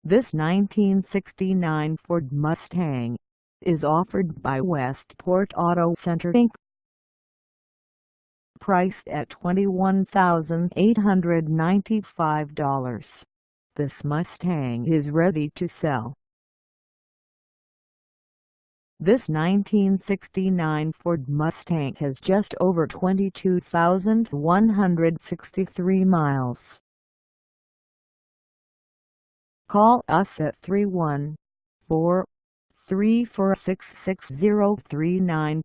This 1969 Ford Mustang is offered by Westport Auto Center Inc. Priced at $21,895, this Mustang is ready to sell. This 1969 Ford Mustang has just over 22,163 miles. Call us at 314-346-6039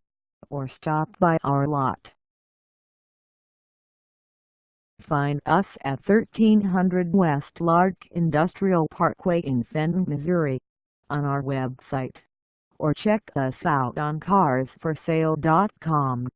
or stop by our lot. Find us at 1300 West LARK Industrial Parkway in Fenton, Missouri, on our website, or check us out on carsforsale.com.